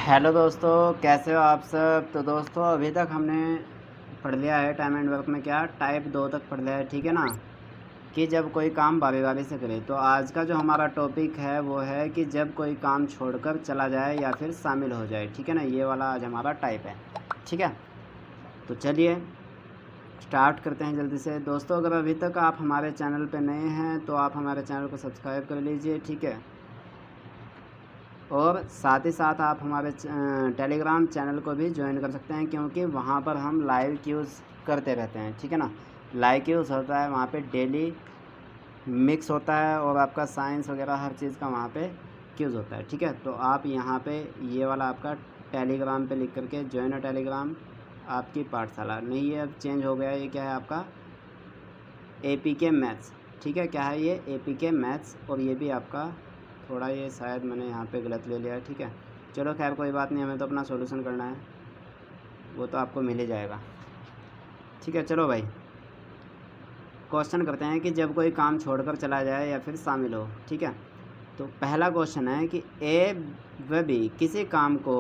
Hello दोस्तों, कैसे हो आप सब। तो दोस्तों अभी तक हमने पढ़ लिया है टाइम एंड वर्क में क्या टाइप 2 तक पढ़ लिया है, ठीक है ना। कि जब कोई काम बारी बारी से करे। तो आज का जो हमारा टॉपिक है वो है कि जब कोई काम छोड़कर चला जाए या फिर शामिल हो जाए, ठीक है ना। ये वाला आज हमारा टाइप है, ठीक है। तो चलिए स्टार्ट करते हैं जल्दी से। दोस्तों अगर अभी तक आप हमारे चैनल पर नए हैं तो आप हमारे चैनल को सब्सक्राइब कर लीजिए, ठीक है। और साथ ही साथ आप हमारे टेलीग्राम चैनल को भी ज्वाइन कर सकते हैं, क्योंकि वहाँ पर हम लाइव क्यूज़ करते रहते हैं, ठीक है ना। लाइव क्यूज़ होता है वहाँ पे डेली मिक्स होता है, और आपका साइंस वगैरह हर चीज़ का वहाँ पे क्यूज़ होता है, ठीक है। तो आप यहाँ पे ये वाला आपका टेलीग्राम पे लिख करके ज्वाइन टेलीग्राम आपकी पाठशाला नहीं, ये अब चेंज हो गया। ये क्या है आपका APK मैथ्स, ठीक है। क्या है ये APK मैथ्स, और ये भी आपका थोड़ा ये शायद मैंने यहाँ पे गलत ले लिया है, ठीक है। चलो खैर कोई बात नहीं, हमें तो अपना सॉल्यूशन करना है, वो तो आपको मिल ही जाएगा, ठीक है। चलो भाई क्वेश्चन करते हैं कि जब कोई काम छोड़कर चला जाए या फिर शामिल हो, ठीक है। तो पहला क्वेश्चन है कि ए व बी किसी काम को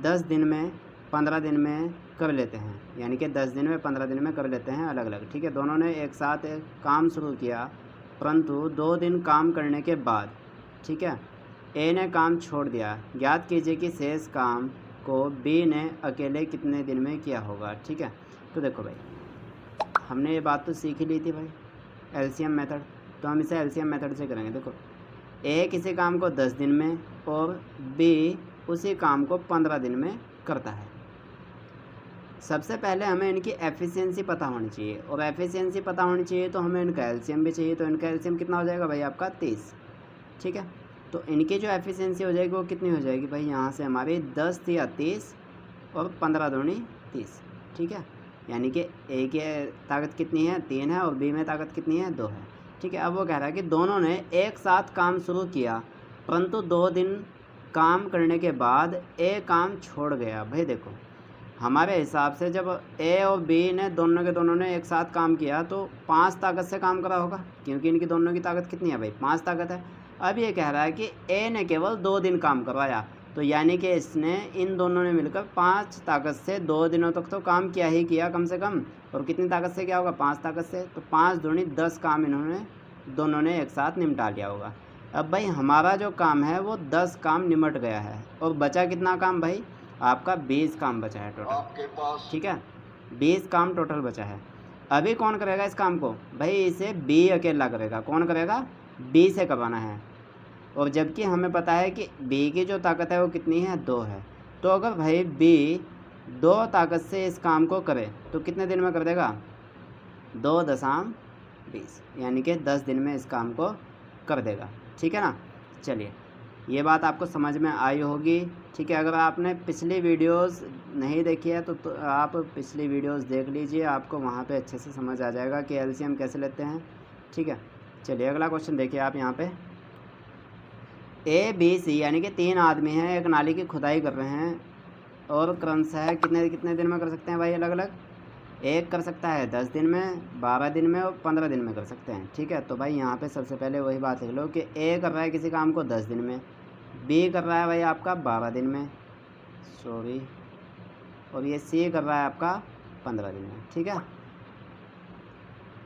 10 दिन में 15 दिन में कर लेते हैं, यानी कि 10 दिन में 15 दिन में कर लेते हैं अलग अलग, ठीक है। दोनों ने एक साथ एक काम शुरू किया, परंतु 2 दिन काम करने के बाद, ठीक है, ए ने काम छोड़ दिया। ज्ञात कीजिए कि शेष काम को बी ने अकेले कितने दिन में किया होगा, ठीक है। तो देखो भाई हमने ये बात तो सीख ही ली थी भाई, LCM मेथड। तो हम इसे LCM मेथड से करेंगे। देखो ए किसी काम को 10 दिन में और बी उसी काम को 15 दिन में करता है। सबसे पहले हमें इनकी एफिशिएंसी पता होनी चाहिए, और एफिशिएंसी पता होनी चाहिए तो हमें इनका एलसीएम भी चाहिए। तो इनका एलसीएम कितना हो जाएगा भाई आपका 30, ठीक है। तो इनकी जो एफिशिएंसी हो जाएगी वो कितनी हो जाएगी भाई, यहाँ से हमारी 10 या 30 और 15 दूनी 30, ठीक है। यानी कि ए की ताकत कितनी है 3 है, और बी में ताकत कितनी है 2 है, ठीक है। अब वो कह रहा है कि दोनों ने एक साथ काम शुरू किया, परंतु 2 दिन काम करने के बाद ए काम छोड़ गया। भाई देखो हमारे हिसाब से जब ए और बी ने दोनों ने एक साथ काम किया तो 5 ताकत से काम करा होगा, क्योंकि इनकी दोनों की ताकत कितनी है भाई 5 ताकत है। अब ये कह रहा है कि ए ने केवल 2 दिन काम करवाया, तो यानी कि इसने इन दोनों ने मिलकर 5 ताकत से 2 दिनों तक तो काम किया ही किया कम से कम। और कितनी ताकत से क्या होगा 5 ताकत से, तो 5 दूनी 10 काम इन्होंने दोनों ने एक साथ निपटा लिया होगा। अब भाई हमारा जो काम है वो 10 काम निमट गया है, और बचा कितना काम भाई आपका 20 काम बचा है टोटल आपके पास, ठीक है। 20 काम टोटल बचा है। अभी कौन करेगा इस काम को भाई, इसे बी अकेला करेगा। कौन करेगा, बी से करवाना है। और जबकि हमें पता है कि बी की जो ताकत है वो कितनी है 2 है। तो अगर भाई बी 2 ताकत से इस काम को करे तो कितने दिन में कर देगा 2.20, यानी कि 10 दिन में इस काम को कर देगा, ठीक है ना। चलिए ये बात आपको समझ में आई होगी, ठीक है। अगर आपने पिछली वीडियोस नहीं देखी है तो आप पिछली वीडियोस देख लीजिए, आपको वहाँ पे अच्छे से समझ आ जाएगा कि एलसीएम कैसे लेते हैं, ठीक है। चलिए अगला क्वेश्चन देखिए आप यहाँ पे। ABC यानी कि 3 आदमी हैं, एक नाली की खुदाई कर रहे हैं, और क्रमशः कितने कितने दिन में कर सकते हैं भाई अलग अलग। एक कर सकता है 10 दिन में, 12 दिन में, और 15 दिन में कर सकते हैं, ठीक है। तो भाई यहाँ पे सबसे पहले वही बात लिख लो कि ए कर रहा है किसी काम को 10 दिन में, बी कर रहा है भाई आपका 12 दिन में, सॉरी, और ये सी कर रहा है आपका 15 दिन में, ठीक है।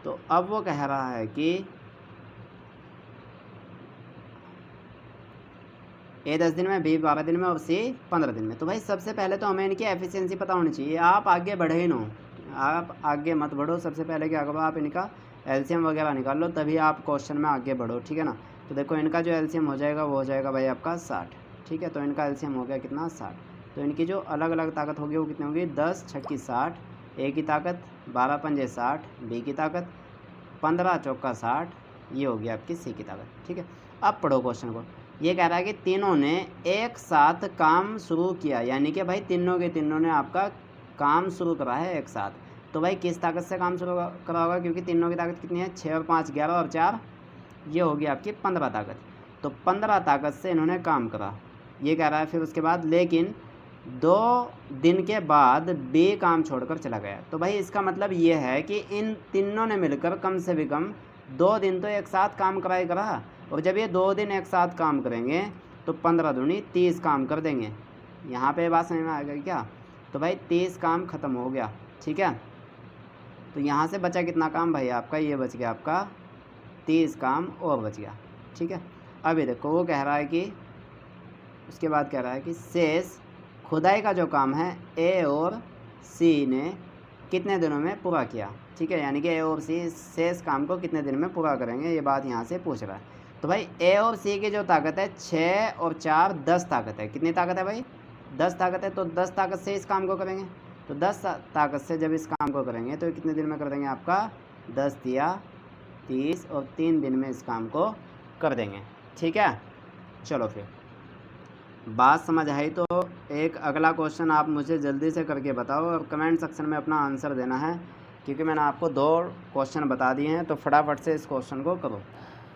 तो अब वो कह रहा है कि ए 10 दिन में, बी 12 दिन में, और सी 15 दिन में। तो भाई सबसे पहले तो हमें इनकी एफिशिएंसी पता होनी चाहिए। आप आगे बढ़े ही नो, आप आगे मत बढ़ो, सबसे पहले क्या करो आप इनका एलसीएम वगैरह निकाल लो, तभी आप क्वेश्चन में आगे बढ़ो, ठीक है ना। तो देखो इनका जो एलसीएम हो जाएगा वो हो जाएगा भाई आपका 60, ठीक है। तो इनका एलसीएम हो गया कितना 60। तो इनकी जो अलग अलग ताकत होगी वो कितनी होगी 10 छक्की 60, ए की ताकत 12 पंजे 60, बी की ताकत 15 चौका 60, ये होगी आपकी सी की ताकत, ठीक है। अब पढ़ो क्वेश्चन को। ये कह रहा है कि तीनों ने एक साथ काम शुरू किया, यानी कि भाई तीनों के तीनों ने आपका काम शुरू करा है एक साथ। तो भाई किस ताकत से काम शुरू करा होगा, क्योंकि तीनों की ताकत कितनी है 6 और 5 11 और 4 ये होगी आपकी 15 ताकत। तो 15 ताकत से इन्होंने काम करा, ये कह रहा है। फिर उसके बाद लेकिन 2 दिन के बाद बी काम छोड़कर चला गया। तो भाई इसका मतलब ये है कि इन तीनों ने मिलकर कम से भी कम 2 दिन तो एक साथ काम कराई करा, और जब ये 2 दिन एक साथ काम करेंगे तो 15 दूनी 30 काम कर देंगे। यहाँ पे बात समझ में आ गई क्या? तो भाई 30 काम ख़त्म हो गया, ठीक है। तो यहाँ से बचा कितना काम भाई आपका, ये बच गया आपका 30 काम और बच गया, ठीक है। अभी देखो वो कह रहा है कि उसके बाद कह रहा है कि शेष खुदाई का जो काम है ए और सी ने कितने दिनों में पूरा किया, ठीक है। यानी कि ए और सी शेष काम को कितने दिन में पूरा करेंगे, ये बात यहाँ से पूछ रहा है। तो भाई ए और सी की जो ताकत है 6 और 4 10 ताकत है। कितनी ताकत है भाई? 10 ताकत है। तो 10 ताकत से इस काम को करेंगे। तो 10 ताकत से जब इस काम को करेंगे तो कितने दिन में कर देंगे आपका 10 दिया 30 और 3 दिन में इस काम को कर देंगे, ठीक है। चलो फिर बात समझ आई तो एक अगला क्वेश्चन आप मुझे जल्दी से करके बताओ और कमेंट सेक्शन में अपना आंसर देना है, क्योंकि मैंने आपको 2 क्वेश्चन बता दिए हैं। तो फटाफट से इस क्वेश्चन को करो,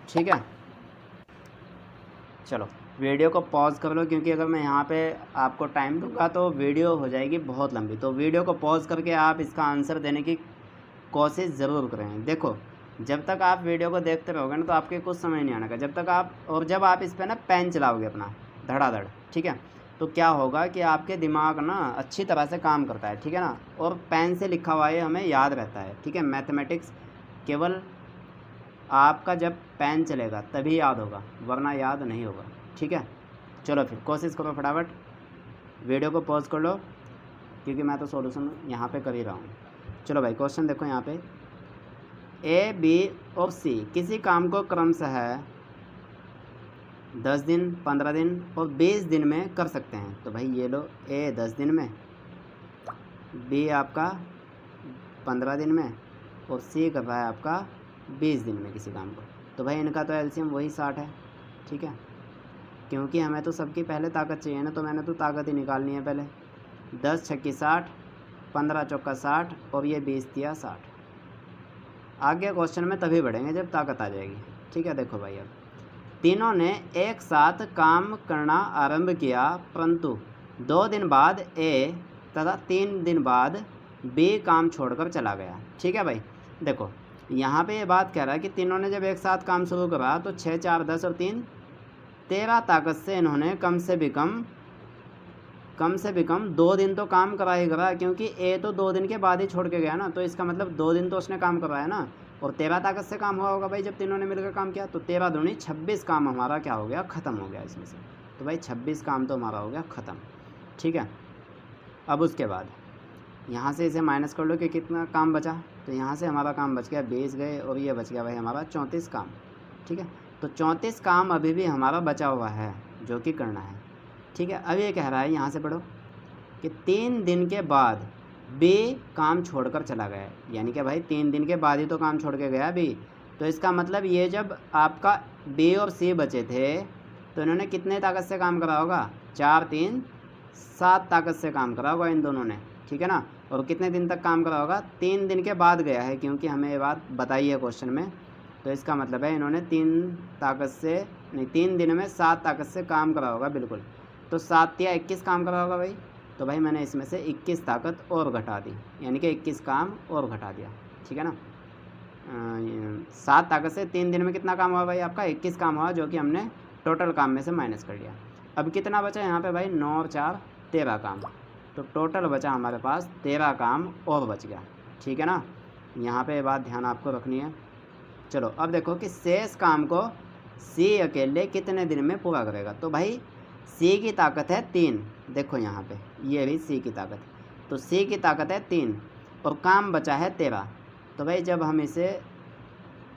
ठीक है। चलो वीडियो को पॉज कर लो, क्योंकि अगर मैं यहाँ पे आपको टाइम दूंगा तो वीडियो हो जाएगी बहुत लंबी। तो वीडियो को पॉज करके आप इसका आंसर देने की कोशिश ज़रूर करें। देखो जब तक आप वीडियो को देखते रहोगे ना तो आपके कुछ समझ नहीं आने का। जब तक आप और जब आप इस पर ना पेन चलाओगे अपना धड़ाधड़, ठीक है, तो क्या होगा कि आपके दिमाग ना अच्छी तरह से काम करता है, ठीक है ना। और पेन से लिखा हुआ ये हमें याद रहता है, ठीक है। मैथमेटिक्स केवल आपका जब पेन चलेगा तभी याद होगा, वरना याद नहीं होगा, ठीक है। चलो फिर कोशिश करो, फटाफट वीडियो को पॉज कर लो, क्योंकि मैं तो सॉल्यूशन यहाँ पे कर ही रहा हूँ। चलो भाई क्वेश्चन देखो यहाँ पे, ए बी और सी किसी काम को क्रमशः 10 दिन 15 दिन और 20 दिन में कर सकते हैं। तो भाई ये लो, ए 10 दिन में, बी आपका 15 दिन में और सी कर रहा है आपका 20 दिन में किसी काम को। तो भाई इनका तो एलसीएम वही 60 है, ठीक है। क्योंकि हमें तो सबकी पहले ताकत चाहिए ना, तो मैंने तो ताकत ही निकालनी है पहले। 10 छक्की 60, 15 चौका 60 और ये 20 दिया 60। आगे क्वेश्चन में तभी बढ़ेंगे जब ताकत आ जाएगी, ठीक है। देखो भाई अब तीनों ने एक साथ काम करना आरंभ किया, परंतु 2 दिन बाद ए तथा 3 दिन बाद बी काम छोड़कर चला गया, ठीक है भाई। देखो यहाँ पे ये बात कह रहा है कि तीनों ने जब एक साथ काम शुरू करा तो 6 4 10 और 3 13 ताकत से इन्होंने कम से भी कम 2 दिन तो काम करा ही करा, क्योंकि ए तो 2 दिन के बाद ही छोड़ के गया ना। तो इसका मतलब 2 दिन तो उसने काम कराया ना, और 13 ताकत से काम हुआ होगा भाई जब तीनों ने मिलकर काम किया। तो 13 दूनी 26 काम हमारा क्या हो गया, ख़त्म हो गया इसमें से। तो भाई 26 काम तो हमारा हो गया ख़त्म, ठीक है। अब उसके बाद यहाँ से इसे माइनस कर लो कि कितना काम बचा। तो यहाँ से हमारा काम बच गया 20 गए और ये बच गया भाई हमारा 34 काम, ठीक है। तो 34 काम अभी भी हमारा बचा हुआ है जो कि करना है, ठीक है। अब ये कह रहा है यहाँ से पढ़ो कि 3 दिन के बाद बी काम छोड़कर चला गया। यानी कि भाई 3 दिन के बाद ही तो काम छोड़ के गया बी। तो इसका मतलब ये जब आपका बी और सी बचे थे तो इन्होंने कितने ताकत से काम करा होगा, 4 3 7 ताकत से काम करा होगा इन दोनों ने, ठीक है ना। और कितने दिन तक काम करा होगा, 3 दिन के बाद गया है, क्योंकि हमें ये बात बताई है क्वेश्चन में। तो इसका मतलब है इन्होंने 3 दिन में 7 ताकत से काम करा होगा, बिल्कुल। तो 7 या 21 काम करा होगा भाई। तो भाई मैंने इसमें से 21 ताकत और घटा दी, यानी कि 21 काम और घटा दिया, ठीक है ना। 7 ताकत से 3 दिन में कितना काम हुआ भाई आपका, 21 काम हुआ, जो कि हमने टोटल काम में से माइनस कर लिया। अब कितना बचा यहाँ पे भाई, 9 और 4 13 काम। तो टोटल बचा हमारे पास 13 काम और बच गया, ठीक है ना। यहाँ पे बात ध्यान आपको रखनी है। चलो अब देखो कि शेष काम को सी अकेले कितने दिन में पूरा करेगा। तो भाई सी की ताकत है 3, देखो यहाँ पे ये भी सी की ताकत। तो सी की ताकत है 3 और काम बचा है 13। तो भाई जब हम इसे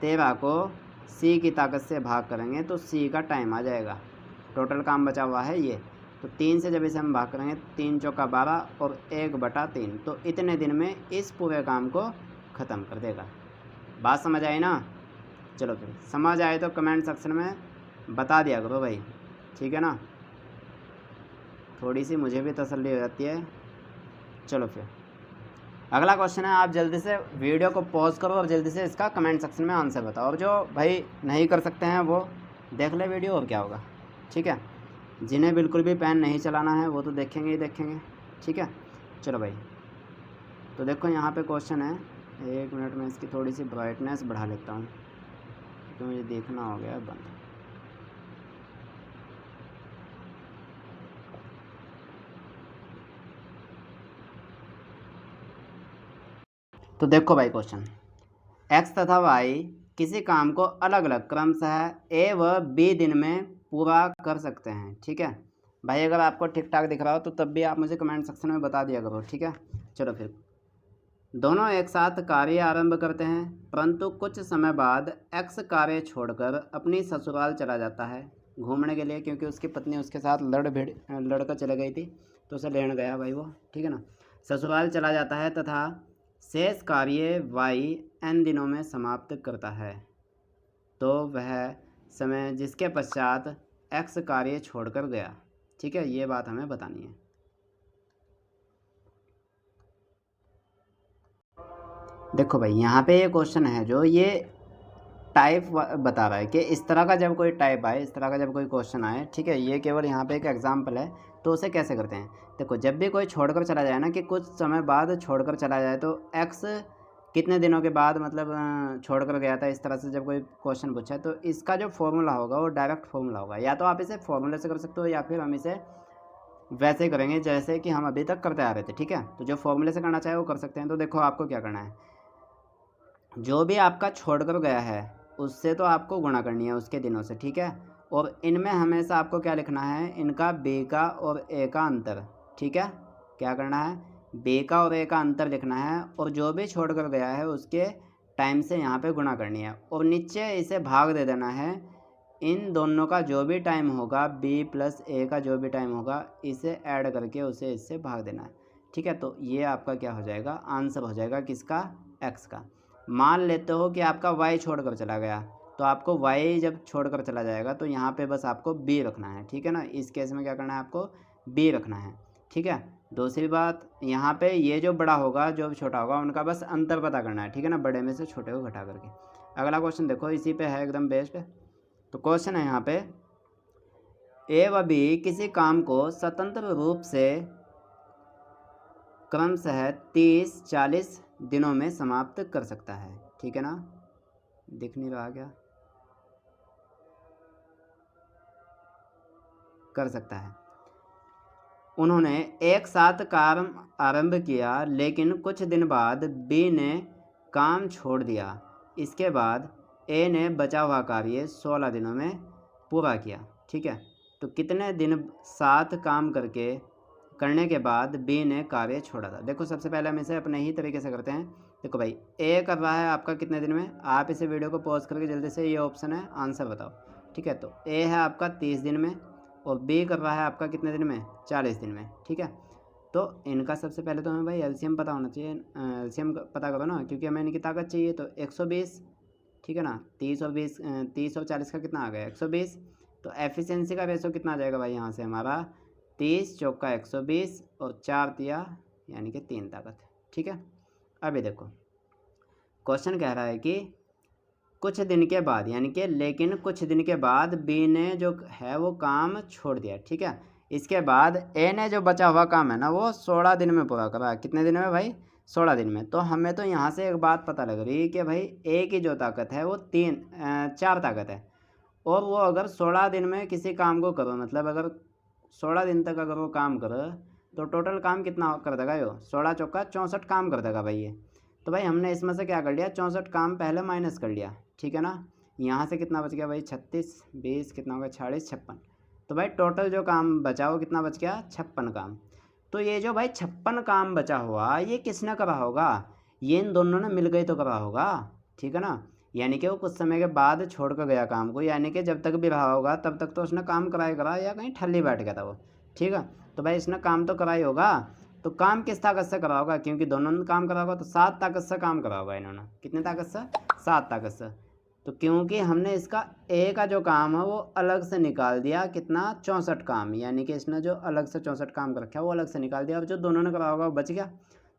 13 को सी की ताकत से भाग करेंगे तो सी का टाइम आ जाएगा। टोटल काम बचा हुआ है ये, तो 3 से जब इसे हम भाग करेंगे 3 चौका 12 और 1/3, तो इतने दिन में इस पूरे काम को ख़त्म कर देगा। बात समझ आई ना। चलो फिर समझ आए तो कमेंट सेक्शन में बता दिया करो भाई, ठीक है ना। थोड़ी सी मुझे भी तसल्ली हो जाती है। चलो फिर अगला क्वेश्चन है, आप जल्दी से वीडियो को पॉज करो और जल्दी से इसका कमेंट सेक्शन में आंसर बताओ। और जो भाई नहीं कर सकते हैं वो देख ले वीडियो, और क्या होगा, ठीक है। जिन्हें बिल्कुल भी पेन नहीं चलाना है वो तो देखेंगे ही देखेंगे, ठीक है। चलो भाई तो देखो यहाँ पे क्वेश्चन है, 1 मिनट में इसकी थोड़ी सी ब्राइटनेस बढ़ा लेता हूँ क्योंकि मुझे देखना हो गया बंद। तो देखो भाई क्वेश्चन, एक्स तथा वाई किसी काम को अलग अलग क्रमशः ए व बी दिन में पूरा कर सकते हैं। ठीक है भाई, अगर आपको ठीक ठाक दिख रहा हो तो तब भी आप मुझे कमेंट सेक्शन में बता दिया करो। ठीक है, चलो फिर। दोनों एक साथ कार्य आरंभ करते हैं, परंतु कुछ समय बाद एक्स कार्य छोड़कर अपनी ससुराल चला जाता है घूमने के लिए, क्योंकि उसकी पत्नी उसके साथ लड़कर चले गई थी तो उसे लेने गया भाई वो। ठीक है ना, ससुराल चला जाता है तथा शेष कार्य वाई एन दिनों में समाप्त करता है, तो वह समय जिसके पश्चात एक्स कार्य छोड़कर गया। ठीक है, ये बात हमें बतानी है। देखो भाई, यहाँ पे ये क्वेश्चन है जो ये टाइप बता रहा है कि इस तरह का जब कोई टाइप आए, इस तरह का जब कोई क्वेश्चन आए, ठीक है, ये केवल यहाँ पे एक एग्जांपल है, तो उसे कैसे करते हैं। देखो, जब भी कोई छोड़कर चला जाए ना, कि कुछ समय बाद छोड़कर चला जाए, तो एक्स कितने दिनों के बाद मतलब छोड़कर गया था, इस तरह से जब कोई क्वेश्चन पूछा है, तो इसका जो फॉर्मूला होगा वो डायरेक्ट फॉर्मूला होगा। या तो आप इसे फॉर्मूले से कर सकते हो, या फिर हम इसे वैसे ही करेंगे जैसे कि हम अभी तक करते आ रहे थे। ठीक है, तो जो फॉर्मूले से करना चाहे वो कर सकते हैं। तो देखो, आपको क्या करना है, जो भी आपका छोड़कर गया है उससे तो आपको गुणा करनी है उसके दिनों से। ठीक है, और इनमें हमेशा आपको क्या लिखना है, इनका बी का और ए का अंतर। ठीक है, क्या करना है, बी का और ए का अंतर लिखना है, और जो भी छोड़कर गया है उसके टाइम से यहाँ पे गुणा करनी है, और नीचे इसे भाग दे देना है। इन दोनों का जो भी टाइम होगा, बी प्लस ए का जो भी टाइम होगा, इसे ऐड करके उसे इससे भाग देना है। ठीक है, तो ये आपका क्या हो जाएगा, आंसर हो जाएगा किसका, एक्स का। मान लेते हो कि आपका वाई छोड़कर चला गया, तो आपको वाई जब छोड़कर चला जाएगा तो यहाँ पे बस आपको बी रखना है। ठीक है ना, इस केस में क्या करना है, आपको बी रखना है। ठीक है, दूसरी बात, यहाँ पे ये जो बड़ा होगा जो छोटा होगा उनका बस अंतर पता करना है। ठीक है ना, बड़े में से छोटे को घटा करके। अगला क्वेश्चन देखो, इसी पे है एकदम बेस्ट। तो क्वेश्चन है यहाँ पे, ए व बी किसी काम को स्वतंत्र रूप से क्रमशः 30-40 दिनों में समाप्त कर सकता है। ठीक है ना, दिख नहीं रहा क्या, कर सकता है। उन्होंने एक साथ काम आरंभ किया, लेकिन कुछ दिन बाद बी ने काम छोड़ दिया। इसके बाद ए ने बचा हुआ कार्य 16 दिनों में पूरा किया। ठीक है, तो कितने दिन साथ काम करने के बाद बी ने कार्य छोड़ा था। देखो, सबसे पहले हम इसे अपने ही तरीके से करते हैं। देखो भाई, ए कर रहा है आपका कितने दिन में, आप इसे वीडियो को पॉज करके जल्दी से, ये ऑप्शन है, आंसर बताओ। ठीक है, तो ए है आपका 30 दिन में, और बी कर रहा है आपका कितने दिन में, 40 दिन में। ठीक है, तो इनका सबसे पहले तो हमें भाई एलसीएम पता होना चाहिए। एलसीएम पता करो ना, क्योंकि हमें इनकी ताकत चाहिए। तो 120, ठीक है ना, 30 और 40 का कितना आ गया, 120। तो एफिशिएंसी का रेशो कितना आ जाएगा भाई, यहाँ से हमारा 30 चौका 120 और 4 तिया यानी कि 3 ताकत। ठीक है, अभी देखो क्वेश्चन कह रहा है कि कुछ दिन के बाद, यानी कि लेकिन कुछ दिन के बाद बी ने जो है वो काम छोड़ दिया। ठीक है, इसके बाद ए ने जो बचा हुआ काम है ना वो 16 दिन में पूरा करा। कितने दिन में भाई, 16 दिन में। तो हमें तो यहाँ से एक बात पता लग रही है कि भाई ए की जो ताकत है वो 4 ताकत है, और वो अगर 16 दिन में किसी काम को करो, मतलब अगर 16 दिन तक अगर वो काम करो, तो टोटल काम कितना कर देगा, यो 16 चौका 64 काम कर देगा भाई ये। तो भाई हमने इसमें से क्या कर लिया, 64 काम पहले माइनस कर लिया। ठीक है ना, यहाँ से कितना बच गया भाई, 36 20 कितना होगा, 46 56। तो भाई टोटल जो काम बचा वो कितना बच गया, 56 काम। तो ये जो भाई 56 काम बचा हुआ, ये किसने करा होगा, ये इन दोनों ने मिल गई तो करा होगा। ठीक है ना, यानी कि वो कुछ समय के बाद छोड़ कर गया काम को, यानी कि जब तक भी रहा होगा तब तक तो उसने काम करा या कहीं ठल्ली बैठ गया था वो। ठीक है, तो भाई इसने काम तो करा ही होगा। तो काम किस ताकत से करा होगा, क्योंकि दोनों ने काम करा होगा, तो 7 ताकत से काम करा होगा इन्होंने। कितने ताकत से, 7 ताकत से। तो क्योंकि हमने इसका ए का जो काम है वो अलग से निकाल दिया, कितना, 64 काम, यानी कि इसने जो अलग से 64 काम कर रखा है वो अलग से निकाल दिया, और जो दोनों ने करा होगा वो बच गया।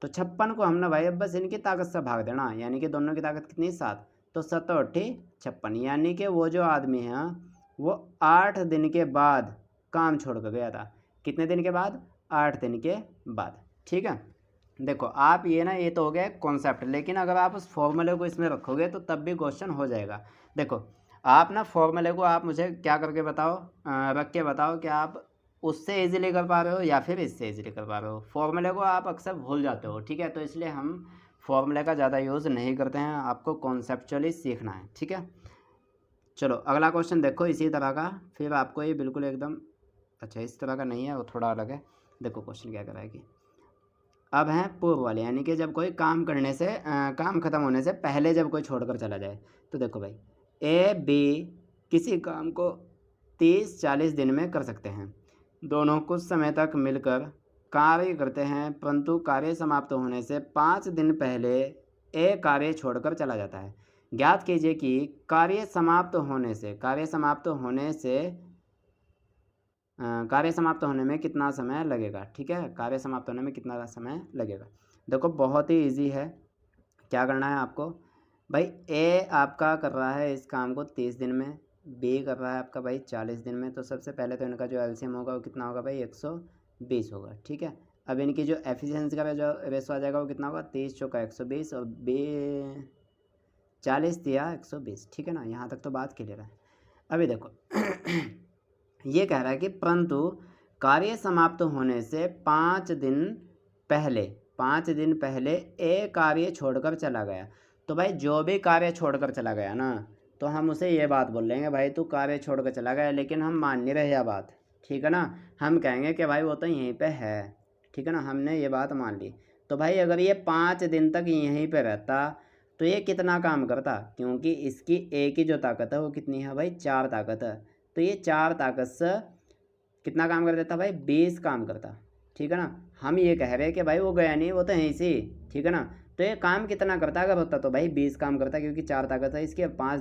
तो 56 को हमने भाई अब बस इनकी ताकत से भाग देना, यानी कि दोनों की ताकत कितनी, 7। तो 7 8 56, यानी कि वो जो आदमी है वो 8 दिन के बाद काम छोड़ कर गया था। कितने दिन के बाद, 8 दिन के बाद। ठीक है, देखो आप ये ना, ये तो हो गया कॉन्सेप्ट, लेकिन अगर आप उस फॉर्मूले को इसमें रखोगे तो तब भी क्वेश्चन हो जाएगा। देखो, आप ना फॉर्मूले को आप मुझे क्या करके बताओ, रख के बताओ कि आप उससे इजीली कर पा रहे हो या फिर इससे इजीली कर पा रहे हो। फॉर्मूले को आप अक्सर भूल जाते हो। ठीक है, तो इसलिए हम फॉर्मूले का ज़्यादा यूज़ नहीं करते हैं, आपको कॉन्सेप्चुअली सीखना है, ठीक है। चलो अगला क्वेश्चन देखो इसी तरह का, फिर आपको ये बिल्कुल एकदम अच्छा इस तरह का नहीं है, वो थोड़ा अलग है। देखो क्वेश्चन क्या कराएगी। अब है पूर्व वाले, यानी कि जब कोई काम करने से काम ख़त्म होने से पहले जब कोई छोड़कर चला जाए। तो देखो भाई, ए बी किसी काम को 30-40 दिन में कर सकते हैं। दोनों कुछ समय तक मिलकर कार्य करते हैं, परंतु कार्य समाप्त होने से 5 दिन पहले ए कार्य छोड़कर चला जाता है। ज्ञात कीजिए कि कार्य समाप्त होने से कार्य समाप्त होने में कितना समय लगेगा। ठीक है, कार्य समाप्त होने में कितना समय लगेगा। देखो बहुत ही इजी है। क्या करना है आपको भाई, ए आपका कर रहा है इस काम को 30 दिन में, बी कर रहा है आपका भाई 40 दिन में। तो सबसे पहले तो इनका जो एलसीएम होगा वो कितना होगा भाई, 120 होगा। ठीक है, अब इनकी जो एफिशिएंसी का जो रेशो आ जाएगा वो कितना होगा, 30 चौका 120 और बी 40 दिया 120। ठीक है ना, यहाँ तक तो बात क्लियर है। अभी देखो ये कह रहा है कि परंतु कार्य समाप्त होने से 5 दिन पहले ए कार्य छोड़कर चला गया। तो भाई जो भी कार्य छोड़कर चला गया ना, तो हम उसे ये बात बोल लेंगे भाई तू कार्य छोड़कर चला गया, लेकिन हम मान नहीं रहे यह बात। ठीक है ना, हम कहेंगे कि भाई वो तो यहीं पे है। ठीक है ना, हमने ये बात मान ली। तो भाई अगर ये 5 दिन तक यहीं पे रहता तो ये कितना काम करता, क्योंकि इसकी ए की जो ताकत है वो कितनी है भाई, 4 ताकत है। तो ये 4 ताकत से कितना काम कर देता भाई, 20 काम करता। ठीक है ना, हम ये कह रहे हैं कि भाई वो गया नहीं, वो तो यहीं से। ठीक है ना, तो ये काम कितना करता अगर होता, तो भाई 20 काम करता, क्योंकि 4 ताकत है इसके। 5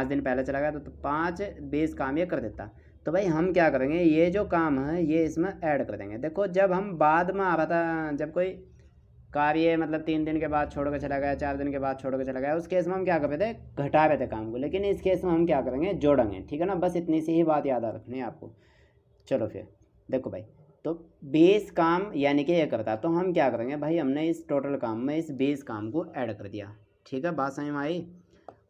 दिन पहले चला गया तो 5-20 काम ये कर देता। तो भाई हम क्या करेंगे, ये जो काम है ये इसमें ऐड कर देंगे। देखो जब हम बाद में आ रहा था, जब कोई कार्य मतलब 3 दिन के बाद छोड़ कर चला गया, 4 दिन के बाद छोड़ कर चला गया, उस केस में हम क्या कर रहे थे, घटा रहे थे काम को। लेकिन इस केस में हम क्या करेंगे, जोड़ेंगे। ठीक है ना, बस इतनी सी ही बात याद रखनी है आपको। चलो फिर देखो भाई, तो 20 काम यानी कि ये करता, तो हम क्या करेंगे भाई, हमने इस टोटल काम में इस 20 काम को ऐड कर दिया। ठीक है, बात समझ में आई।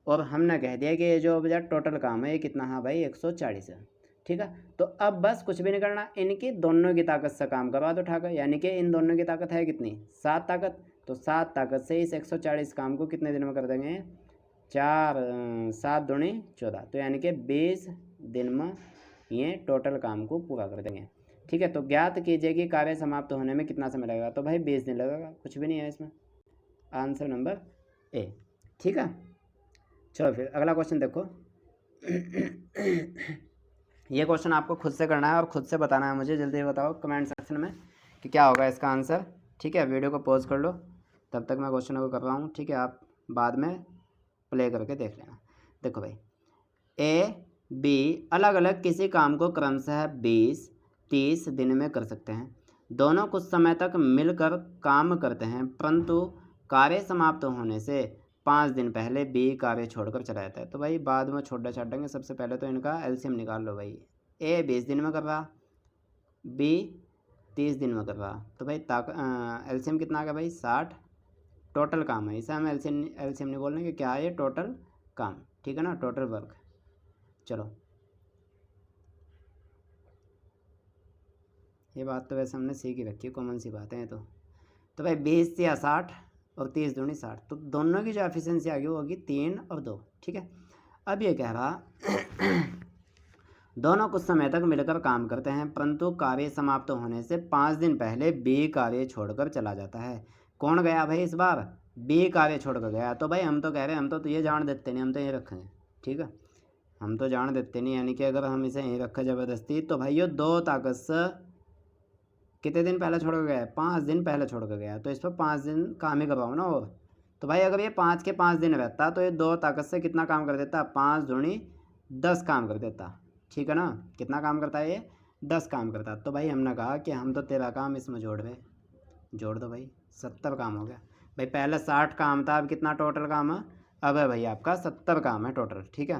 और हमने कह दिया कि ये जो बजा टोटल काम है ये कितना है भाई, 140 है। ठीक है, तो अब बस कुछ भी नहीं करना, इनकी दोनों की ताकत से काम करवा दो उठाकर। यानी कि इन दोनों की ताकत है कितनी, 7 ताकत। तो 7 ताकत से इस 140 काम को कितने दिन में कर देंगे, 7 दूनी 14। तो यानी कि 20 दिन में ये टोटल काम को पूरा कर देंगे। ठीक है, तो ज्ञात कीजिए कि कार्य समाप्त होने में कितना समय लगेगा। तो भाई 20 दिन लगेगा, कुछ भी नहीं है इसमें, आंसर नंबर ए। ठीक है, चलो फिर अगला क्वेश्चन देखो। ये क्वेश्चन आपको खुद से करना है और खुद से बताना है मुझे। जल्दी बताओ कमेंट सेक्शन में कि क्या होगा इसका आंसर। ठीक है, वीडियो को पॉज कर लो, तब तक मैं क्वेश्चन को कर रहा हूँ। ठीक है, आप बाद में प्ले करके देख लेना। देखो भाई, ए बी अलग अलग किसी काम को क्रमशः 20-30 दिन में कर सकते हैं। दोनों कुछ समय तक मिलकर काम करते हैं, परंतु कार्य समाप्त होने से 5 दिन पहले बी कार्य छोड़कर चला जाता है। तो भाई बाद में छोड़ छाटेंगे। सबसे पहले तो इनका एलसीएम निकाल लो भाई। ए 20 दिन में कर रहा, बी 30 दिन में कर रहा, तो भाई एलसीएम कितना आ गया भाई, 60। टोटल काम है, इसे हम एलसीएम नहीं बोलने कि क्या है ये, टोटल काम। ठीक है ना, टोटल वर्क। चलो ये बात तो वैसे हमने सीख ही रखी है, कॉमन सी बातें हैं। तो भाई 20 या 60 और 30 दूनी 60, तो दोनों की जो एफिशिएंसी आ गई वो होगी 3 और 2। ठीक है, अब ये कह रहा दोनों कुछ समय तक मिलकर काम करते हैं, परंतु कार्य समाप्त होने से 5 दिन पहले बी कार्य छोड़कर चला जाता है। कौन गया भाई इस बार, बी कार्य छोड़कर गया। तो भाई हम तो कह रहे हैं, हम तो ये जान देते नहीं, हम तो ये रखेंगे। ठीक है, हम तो जान देते नहीं, यानी कि अगर हम इसे यहीं रखें ज़बरदस्ती, तो भाई ये 2 ताकत से कितने दिन पहले छोड़ कर गया है, 5 दिन पहले छोड़ कर गया। तो इस पर 5 दिन काम ही करवाओ ना। और तो भाई अगर ये 5 के 5 दिन रहता तो ये 2 ताकत से कितना काम कर देता, 5 दूनी 10 काम कर देता। ठीक है ना, कितना काम करता है ये, 10 काम करता। तो भाई हमने कहा कि हम तो तेरा काम इसमें जोड़ रहे, जोड़ दो भाई, 70 काम हो गया। भाई पहले 60 काम था, अब कितना टोटल काम है, अब है भाई आपका 70 काम है टोटल। ठीक है,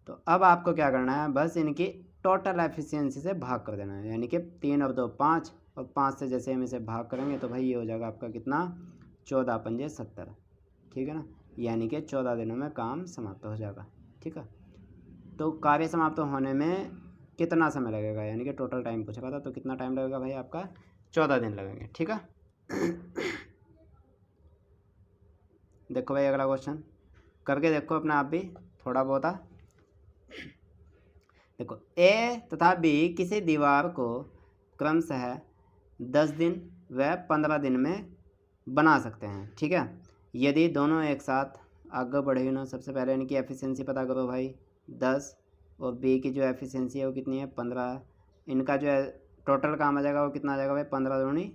तो अब आपको क्या करना है, बस इनकी टोटल एफिशिएंसी से भाग कर देना है। यानी कि 3 और 2 5, और 5 से जैसे हम इसे भाग करेंगे तो भाई ये हो जाएगा आपका कितना, 14 पंजे 70। ठीक है ना, यानी कि 14 दिनों में काम समाप्त हो जाएगा। ठीक है, तो कार्य समाप्त होने में कितना समय लगेगा, यानी कि टोटल टाइम पूछ रहा था, तो कितना टाइम लगेगा भाई आपका, 14 दिन लगेंगे। ठीक है, देखो भाई अगला क्वेश्चन करके देखो अपने आप भी थोड़ा बहुत। देखो ए तथा बी किसी दीवार को क्रमशः 10 दिन व 15 दिन में बना सकते हैं, ठीक है। यदि दोनों एक साथ आगे बढ़े ना, सबसे पहले इनकी एफिशिएंसी पता करो भाई 10, और बी की जो एफिशिएंसी है वो कितनी है 15। इनका जो है टोटल काम आ जाएगा वो कितना आ जाएगा भाई 15 दूनी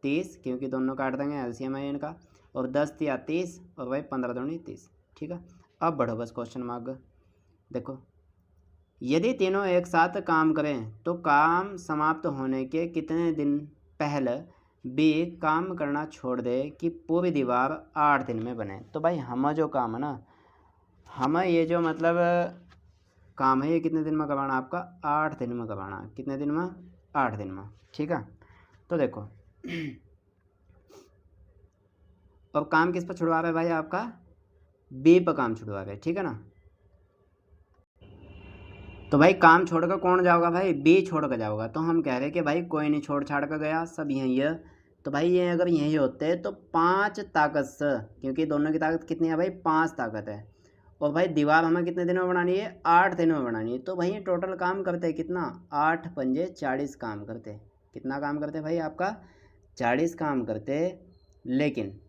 30, क्योंकि दोनों काट देंगे, एलसीएम है इनका। और 10 या 30 और भाई 15 दूनी 30, ठीक है। अब बढ़ो बस क्वेश्चन में आगे। देखो यदि तीनों एक साथ काम करें तो काम समाप्त होने के कितने दिन पहले बी काम करना छोड़ दे कि पूरी दीवार 8 दिन में बने। तो भाई हमें जो काम है ना, हमें ये जो मतलब काम है ये कितने दिन में करवाना आपका 8 दिन में करवाना। कितने दिन में 8 दिन में, ठीक है। तो देखो और काम किस पर छुड़वा रहे हैं भाई आपका बी पर काम छुड़वा रहे हैं, ठीक है ना। तो भाई काम छोड़कर कौन जाओगा भाई बी छोड़ कर जाओगा। तो हम कह रहे कि भाई कोई नहीं छोड़ छाड़ कर गया, सब यहीं है। तो भाई ये अगर यही होते तो 5 ताकत से, क्योंकि दोनों की ताकत कितनी है भाई 5 ताकत है। और भाई दीवार हमें कितने दिन में बनानी है 8 दिन में बनानी है। तो भाई ये टोटल काम करते कितना 8 पंजे 40 काम करते। कितना काम करते भाई आपका 40 काम करते। लेकिन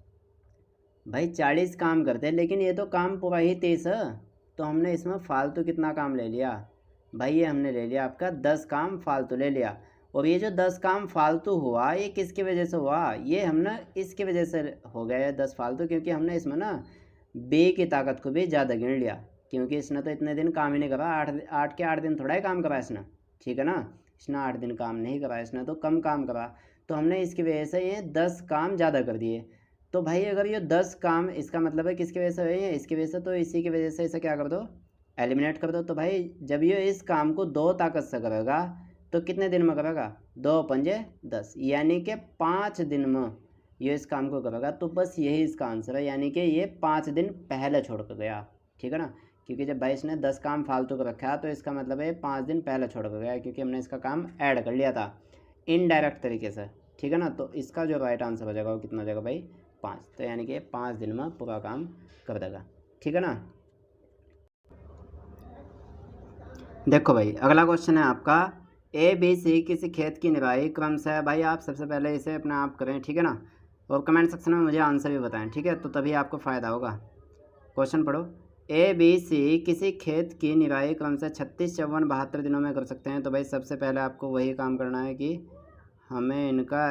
भाई 40 काम करते लेकिन ये तो काम पूरा ही 30 है। तो हमने इसमें फालतू कितना काम ले लिया भाई, ये हमने ले लिया आपका 10 काम फालतू ले लिया। और ये जो 10 काम फालतू हुआ ये किसकी वजह से हुआ, ये हमने इसकी वजह से हो गया है 10 फालतू, क्योंकि हमने इसमें ना बी की ताकत को भी ज़्यादा गिन लिया। क्योंकि इसने तो इतने दिन काम ही नहीं करा, 8 के 8 दिन थोड़ा ही काम करा इसने, ठीक है ना। इसने 8 दिन काम नहीं करा, इसने तो कम काम करा। तो हमने इसकी वजह से ये 10 काम ज़्यादा कर दिए। तो भाई अगर ये 10 काम इसका मतलब है किसकी वजह से हुए हैं, इसकी वजह से, तो इसी की वजह से इसे क्या कर दो एलिमिनेट कर दो। तो भाई जब ये इस काम को 2 ताकत से करेगा तो कितने दिन में करेगा 2 पंजे 10, यानी कि 5 दिन में ये इस काम को करेगा। तो बस यही इसका आंसर है, यानी कि ये 5 दिन पहले छोड़ कर गया, ठीक है ना। क्योंकि जब भाई इसने 10 काम फालतू को रखा तो इसका मतलब है 5 दिन पहले छोड़ कर गया, क्योंकि हमने इसका काम ऐड कर लिया था इनडायरेक्ट तरीके से, ठीक है ना। तो इसका जो राइट आंसर हो जाएगा वो कितना हो जाएगा भाई 5। तो यानी कि 5 दिन में पूरा काम कर देगा, ठीक है ना। देखो भाई अगला क्वेश्चन है आपका ए बी सी किसी खेत की निराई क्रम से। भाई आप सबसे पहले इसे अपने आप करें, ठीक है ना। और कमेंट सेक्शन में मुझे आंसर भी बताएं, ठीक है, तो तभी आपको फ़ायदा होगा। क्वेश्चन पढ़ो। ए बी सी किसी खेत की निराई क्रम से 36, 54, 72 दिनों में कर सकते हैं। तो भाई सबसे पहले आपको वही काम करना है कि हमें इनका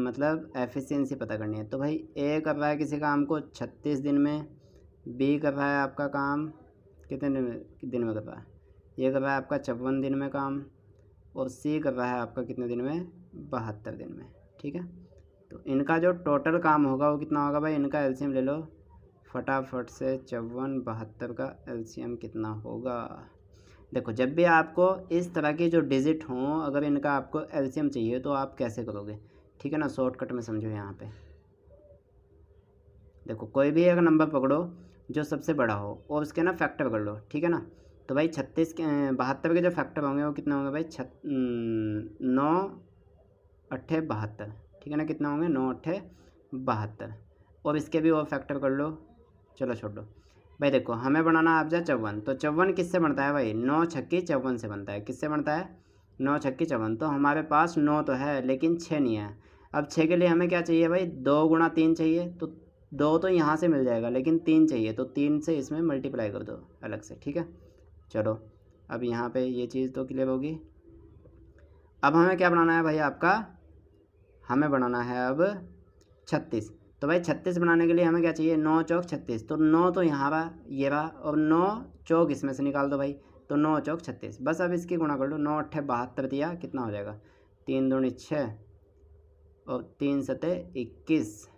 मतलब एफिशिएंसी पता करनी है। तो भाई ए कर रहा है किसी काम को 36 दिन में, बी कर रहा है आपका काम कितने दिन में कर रहा है, ये कर रहा है आपका 54 दिन में काम, और सी कर रहा है आपका कितने दिन में 72 दिन में, ठीक है। तो इनका जो टोटल काम होगा वो कितना होगा भाई, इनका एलसीएम ले लो फटाफट से। 54 72 का एलसीएम कितना होगा। देखो जब भी आपको इस तरह की जो डिजिट हों अगर इनका आपको एलसीएम चाहिए तो आप कैसे करोगे, ठीक है ना। शॉर्टकट में समझो यहाँ पे। देखो कोई भी एक नंबर पकड़ो जो सबसे बड़ा हो और उसके ना फैक्टर कर लो, ठीक है ना। तो भाई 36 72 के जो फैक्टर होंगे वो कितने होंगे भाई 9 8 72, ठीक है ना। कितना होंगे 9 8 72, और इसके भी और फैक्टर कर लो। चलो छोड़ दो भाई। देखो हमें बनाना आप जा 54, तो 54 किससे बनता है भाई 9 छक्की 54 से बनता है। किससे बनता है 9 छक्की 54। तो हमारे पास 9 तो है लेकिन 6 नहीं है। अब 6 के लिए हमें क्या चाहिए भाई 2 गुणा 3 चाहिए। तो 2 तो यहाँ से मिल जाएगा लेकिन 3 चाहिए, तो 3 से इसमें मल्टीप्लाई कर दो अलग से, ठीक है। चलो अब यहाँ पे ये चीज़ तो क्लियर होगी। अब हमें क्या बनाना है भाई आपका, हमें बनाना है अब 36। तो भाई 36 बनाने के लिए हमें क्या चाहिए 9 चौक 36। तो 9 तो यहाँ रहा ये रहा, और 9 चौक इसमें से निकाल दो भाई, तो 9 चौक 36। बस अब इसकी गुणा कर लो। 9 8 72 दिया, कितना हो जाएगा 3 दूनी 6 और 3 सते 21।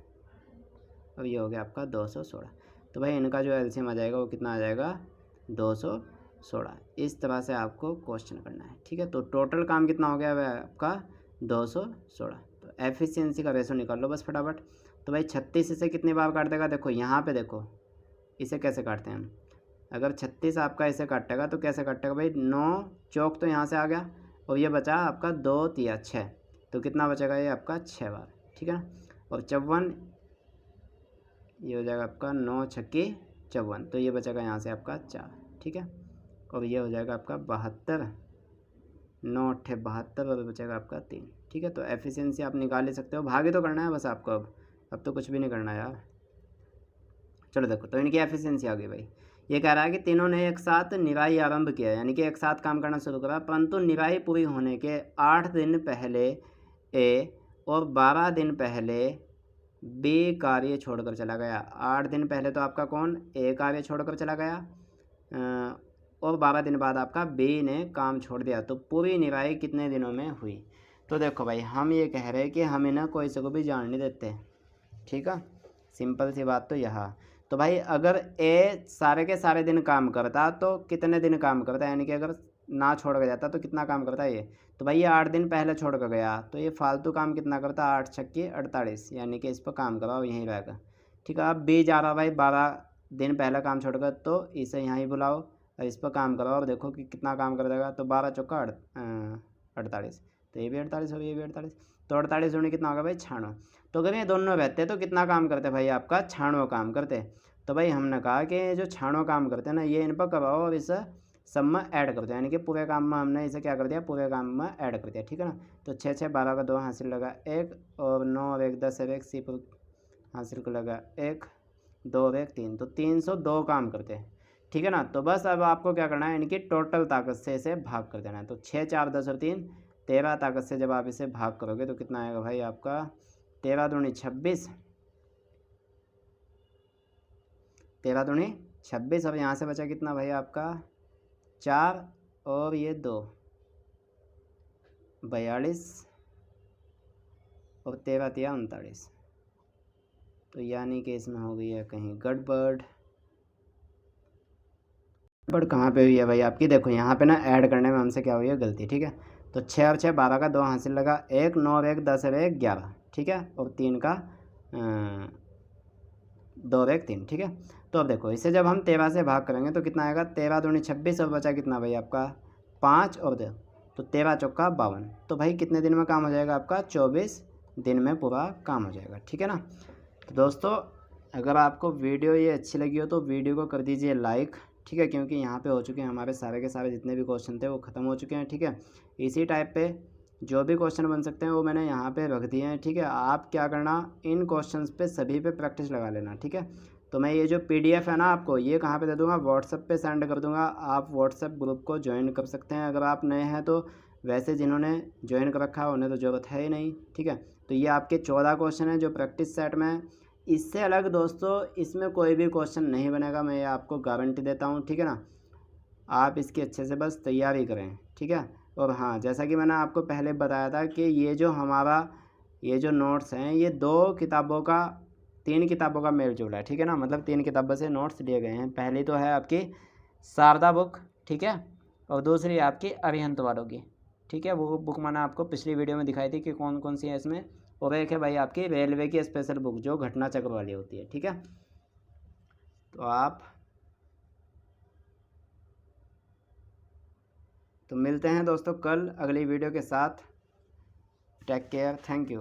अब ये हो गया आपका 216। तो भाई इनका जो एलसीएम आ जाएगा वो कितना आ जाएगा 216। इस तरह से आपको क्वेश्चन करना है, ठीक है। तो टोटल काम कितना हो गया वह आपका 216। तो एफिशिएंसी का रेशो निकाल लो बस फटाफट। तो भाई 36 इसे कितनी बार काट देगा, देखो यहाँ पे देखो इसे कैसे काटते हैं हम। अगर 36 आपका इसे काटेगा तो कैसे काटेगा भाई 9 चौक तो यहाँ से आ गया, और ये बचा आपका 2 3 6, तो कितना बचेगा ये आपका 6 बार, ठीक है ना। और 54 ये हो जाएगा आपका 9 छक्के 54, तो ये बचेगा यहाँ से आपका 4, ठीक है। और ये हो जाएगा आपका 72, 9 अट्ठे 72 और बचेगा आपका 3, ठीक है। तो एफिशिएंसी आप निकाल ले सकते हो, भागे तो करना है बस आपको, अब तो कुछ भी नहीं करना यार। चलो देखो, तो इनकी एफिशिएंसी आ गई भाई। ये कह रहा है कि तीनों ने एक साथ निराई आरंभ किया, यानी कि एक साथ काम करना शुरू करा, परंतु निराई पूरी होने के 8 दिन पहले ए और 12 दिन पहले बी कार्य छोड़कर चला गया। 8 दिन पहले तो आपका कौन ए कार्य छोड़कर चला गया, और 12 दिन बाद आपका बी ने काम छोड़ दिया। तो पूरी निराई कितने दिनों में हुई? तो देखो भाई, हम ये कह रहे हैं कि हम इन्हें कोई से को भी जान नहीं देते, ठीक है, सिंपल सी बात तो यह। तो भाई अगर ए सारे के सारे दिन काम करता तो कितने दिन काम करता, यानी कि अगर ना छोड़ के जाता तो कितना काम करता ये? तो भाई ये 8 दिन पहले छोड़ कर गया, तो ये फालतू काम कितना करता, 8 छक्के 48, यानी कि इस पर काम कराओ, यहीं रहेगा, ठीक है। अब बी जा रहा भाई 12 दिन पहले काम छोड़कर, तो इसे यहाँ ही बुलाओ और इस पर काम कराओ और देखो कि कितना काम कर देगा। तो 12 चौका 48, तो ये भी 48 और ये भी 48, तो 48 होने कितना होगा भाई 96। तो अगर ये दोनों रहते तो कितना काम करते भाई आपका 96 काम करते। तो भाई हमने कहा कि जो 96 काम करते हैं ना, ये इन पर करवाओ और इसे सब में ऐड कर दो, यानी कि पूरे काम में हमने इसे क्या कर दिया, पूरे काम में ऐड कर दिया, ठीक है ना। तो 6 6 12 का 2 हासिल लगा 1, और 9 और 1 10 और 1 सिर्फ हासिल को लगा 1, 2 और 1 3, तो 302 काम करते हैं, ठीक है ना। तो बस अब आपको क्या करना है, इनकी टोटल ताकत से इसे भाग कर देना है। तो 6 4 10 और 3 13 ताकत से जब आप इसे भाग करोगे तो कितना आएगा भाई आपका 13 दूनी 26, 13 दूनी 26, और यहाँ से बचा कितना भाई आपका 4 और ये 2 42 और 13 3 39। तो यानी कि इसमें हो गई है कहीं गड़बड़। गड़बड़ कहाँ पे हुई है भाई आपकी? देखो यहाँ पे ना ऐड करने में हमसे क्या हुई है गलती, ठीक है। तो 6 और 6 12 का 2 हासिल लगा 1, 9 और 1 10 और 1 11, ठीक है, और 3 का 2 और 1 3, ठीक है। तो अब देखो इसे जब हम 13 से भाग करेंगे तो कितना आएगा, 13 दूनी 26 और बचा कितना भाई आपका 5 और 2, तो 13 चौका 52। तो भाई कितने दिन में काम हो जाएगा आपका 24 दिन में पूरा काम हो जाएगा, ठीक है ना। तो दोस्तों अगर आपको वीडियो ये अच्छी लगी हो तो वीडियो को कर दीजिए लाइक, ठीक है, क्योंकि यहाँ पे हो चुके हैं हमारे सारे के सारे जितने भी क्वेश्चन थे वो ख़त्म हो चुके हैं, ठीक है। इसी टाइप पे जो भी क्वेश्चन बन सकते हैं वो मैंने यहाँ पे रख दिए हैं, ठीक है। आप क्या करना, इन क्वेश्चंस पे सभी पे प्रैक्टिस लगा लेना, ठीक है। तो मैं ये जो PDF है ना आपको ये कहाँ पे दे दूँगा, व्हाट्सएप पे सेंड कर दूँगा, आप व्हाट्सएप ग्रुप को ज्वाइन कर सकते हैं अगर आप नए हैं तो। वैसे जिन्होंने ज्वाइन कर रखा है उन्हें तो ज़रूरत है ही नहीं, ठीक है। तो ये आपके 14 क्वेश्चन हैं जो प्रैक्टिस सेट में है। इससे अलग दोस्तों इसमें कोई भी क्वेश्चन नहीं बनेगा, मैं ये आपको गारंटी देता हूँ, ठीक है ना। आप इसकी अच्छे से बस तैयारी करें, ठीक है। और हाँ, जैसा कि मैंने आपको पहले बताया था कि ये जो हमारा ये जो नोट्स हैं ये 3 किताबों का मेल जोल है, ठीक है ना। मतलब 3 किताबों से नोट्स लिए गए हैं। पहली तो है आपकी शारदा बुक, ठीक है, और दूसरी आपकी अरिहंत वालों की, ठीक है। वो बुक मैंने आपको पिछली वीडियो में दिखाई थी कि कौन कौन सी है इसमें। और एक है भाई आपकी रेलवे की स्पेशल बुक जो घटना चक्र वाली होती है, ठीक है। तो मिलते हैं दोस्तों कल अगली वीडियो के साथ। Take care, thank you.